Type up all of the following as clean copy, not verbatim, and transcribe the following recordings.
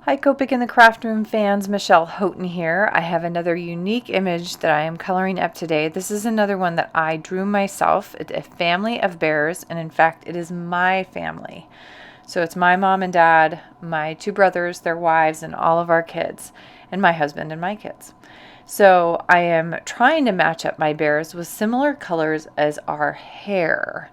Hi Copic and the Craft Room fans, Michelle Houghton here. I have another unique image that I am coloring up today. This is another one that I drew myself. It's a family of bears, and in fact it is my family. So it's my mom and dad, my two brothers, their wives, and all of our kids, and my husband and my kids. So I am trying to match up my bears with similar colors as our hair,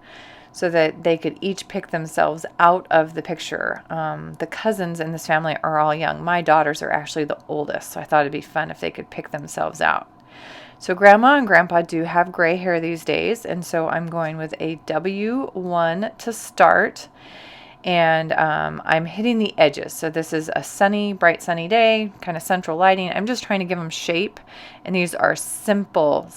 so that they could each pick themselves out of the picture. The cousins in this family are all young. My daughters are actually the oldest, so I thought it'd be fun if they could pick themselves out. So Grandma and Grandpa do have gray hair these days, and so I'm going with a W1 to start. And I'm hitting the edges. So this is a sunny, bright sunny day, kind of central lighting. I'm just trying to give them shape. And these are simple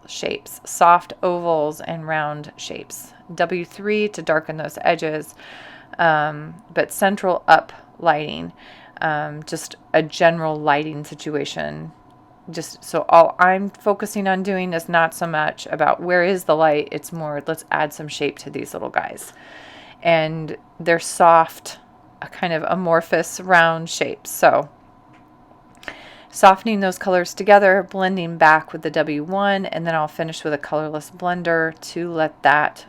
shapes, soft ovals and round shapes. W3 to darken those edges, but central up lighting, just a general lighting situation. Just so all I'm focusing on doing is not so much about where is the light, it's more let's add some shape to these little guys. And they're soft, a kind of amorphous round shapes. So softening those colors together, blending back with the W1, and then I'll finish with a colorless blender to let that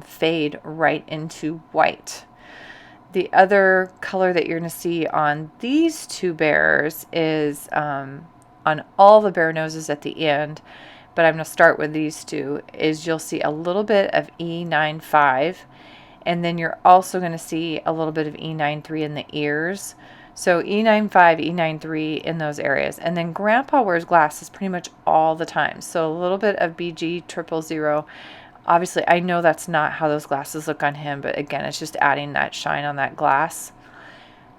fade right into white. The other color that you're going to see on these two bears is on all the bear noses at the end, but I'm going to start with these two, is you'll see a little bit of E95. And then you're also going to see a little bit of E93 in the ears. So E95, E93 in those areas. And then Grandpa wears glasses pretty much all the time. So a little bit of BG 000. Obviously, I know that's not how those glasses look on him, but again, it's just adding that shine on that glass.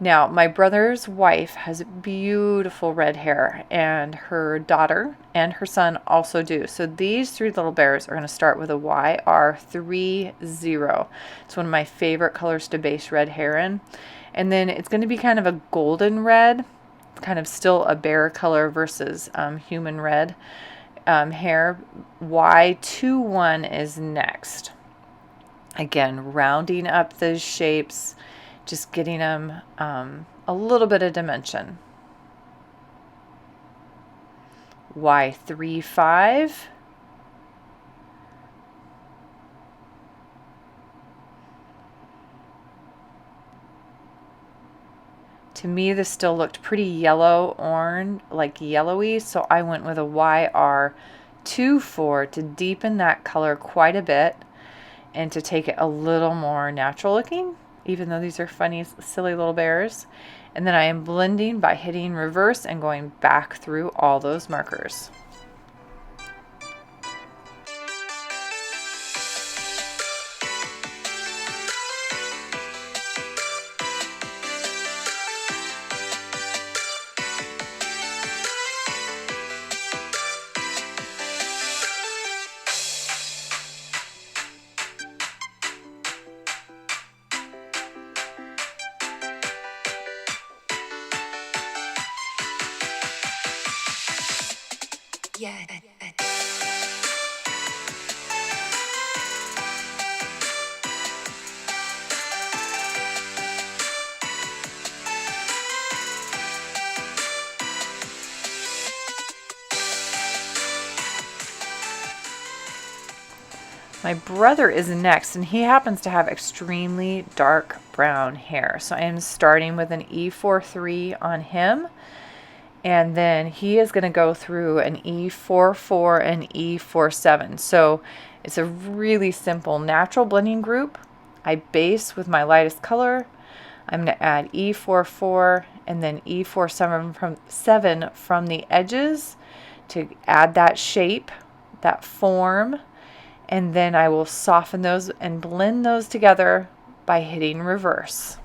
Now, my brother's wife has beautiful red hair, and her daughter and her son also do. So these three little bears are going to start with a YR30. It's one of my favorite colors to base red hair in. And then it's going to be kind of a golden red, kind of still a bear color versus human red hair. Y21 is next. Again, rounding up those shapes, just getting them a little bit of dimension. Y35. To me, this still looked pretty yellow, orange, like yellowy, so I went with a YR24 to deepen that color quite a bit and to take it a little more natural looking, even though these are funny, silly little bears. And then I am blending by hitting reverse and going back through all those markers. Yeah. My brother is next, and he happens to have extremely dark brown hair. So I am starting with an E43 on him. And then he is going to go through an E44 and E47. So it's a really simple natural blending group. I base with my lightest color. I'm going to add E44 and then E47 from the edges to add that shape, that form. And then I will soften those and blend those together by hitting reverse.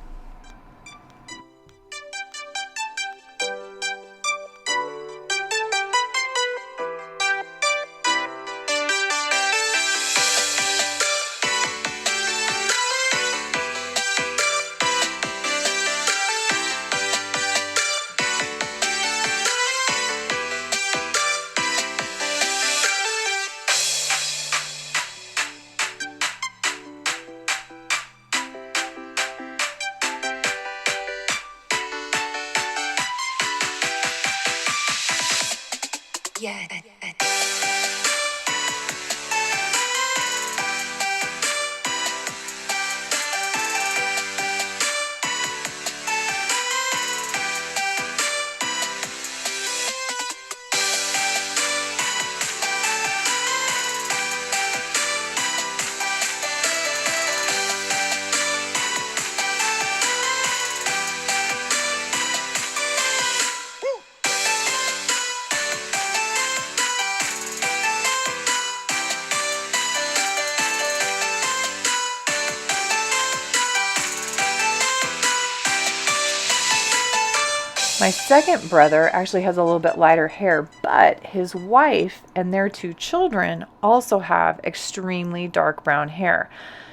My second brother actually has a little bit lighter hair, but his wife and their 2 children also have extremely dark brown hair.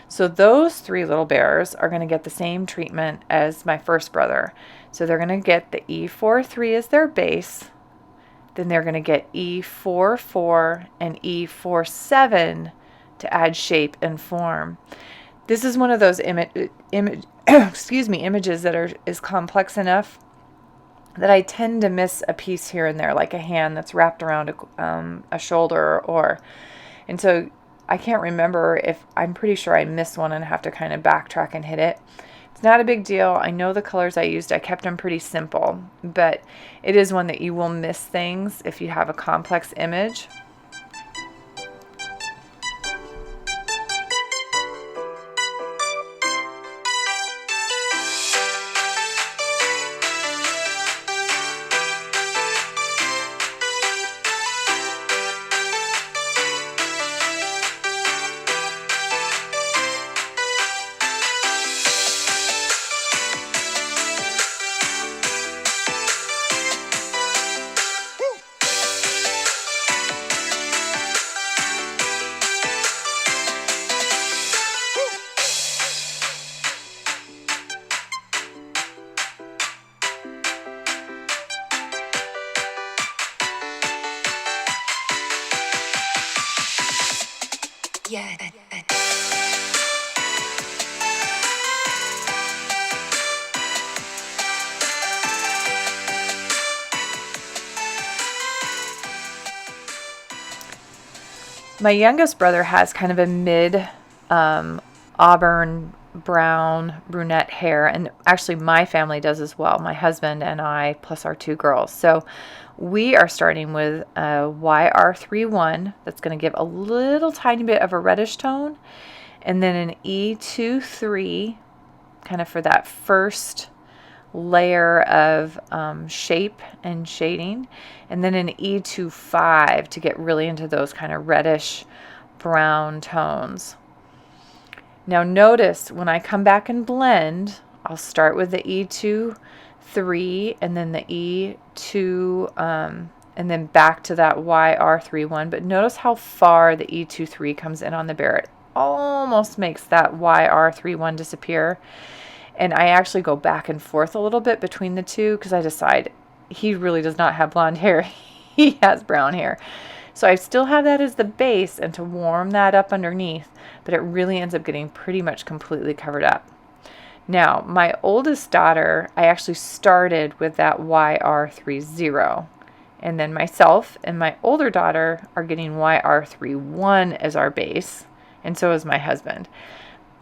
So those 3 little bears are going to get the same treatment as my first brother. So they're going to get the E43 as their base. Then they're going to get E44 and E47 to add shape and form. This is one of those images that is complex enough that I tend to miss a piece here and there, like a hand that's wrapped around a shoulder, and so I can't remember if, I'm pretty sure I missed one and have to kind of backtrack and hit it. It's not a big deal. I know the colors I used, I kept them pretty simple, but it is one that you will miss things if you have a complex image. My youngest brother has kind of a mid auburn brown brunette hair, and actually my family does as well, my husband and I plus our 2 girls. So we are starting with a YR31 that's going to give a little tiny bit of a reddish tone, and then an E23 kind of for that first layer of shape and shading, and then an E25 to get really into those kind of reddish brown tones. Now notice when I come back and blend, I'll start with the E23 and then the E2 and then back to that YR31, but notice how far the E23 comes in on the bear. It almost makes that YR31 disappear. And I actually go back and forth a little bit between the two because I decide he really does not have blonde hair. He has brown hair. So I still have that as the base and to warm that up underneath, but it really ends up getting pretty much completely covered up. Now, my oldest daughter, I actually started with that YR30. And then myself and my older daughter are getting YR31 as our base, and so is my husband.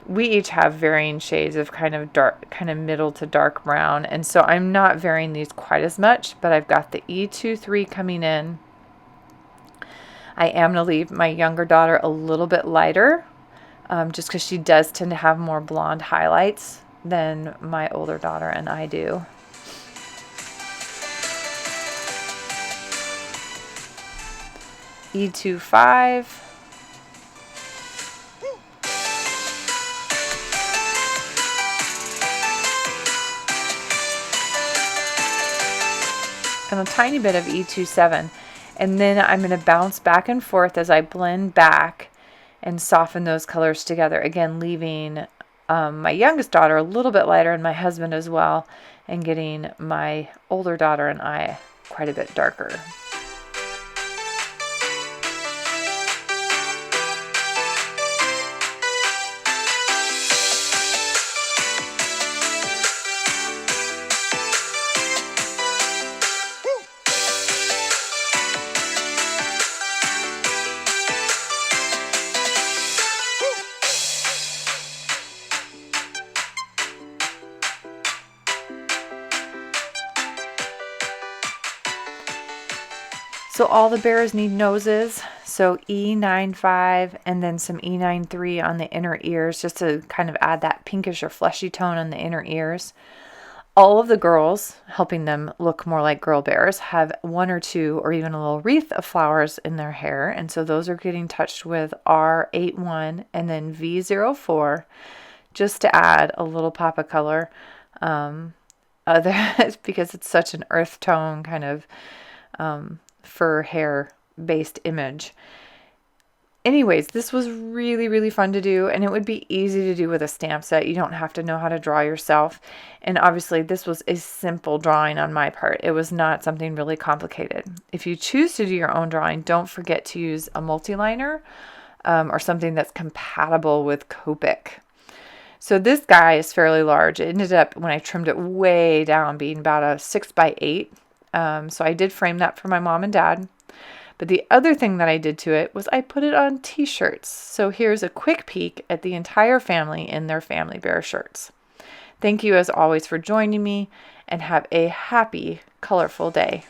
We each have varying shades of kind of dark, kind of middle to dark brown, and so I'm not varying these quite as much, but I've got the E23 coming in. I am going to leave my younger daughter a little bit lighter, just because she does tend to have more blonde highlights than my older daughter and I do. E25. And a tiny bit of E27, and then I'm going to bounce back and forth as I blend back and soften those colors together, again leaving my youngest daughter a little bit lighter and my husband as well, and getting my older daughter and I quite a bit darker. So all the bears need noses. So E95 and then some E93 on the inner ears, just to kind of add that pinkish or fleshy tone on the inner ears. All of the girls, helping them look more like girl bears, have one or two or even a little wreath of flowers in their hair. And so those are getting touched with R81 and then V04, just to add a little pop of color. Because it's such an earth tone kind of fur hair based image. Anyways, this was really, really fun to do, and it would be easy to do with a stamp set. You don't have to know how to draw yourself. And obviously, this was a simple drawing on my part. It was not something really complicated. If you choose to do your own drawing, don't forget to use a multi-liner or something that's compatible with Copic. So this guy is fairly large. It ended up, when I trimmed it way down, being about a 6x8. So I did frame that for my mom and dad. But the other thing that I did to it was I put it on t-shirts. So here's a quick peek at the entire family in their family bear shirts. Thank you as always for joining me, and have a happy, colorful day.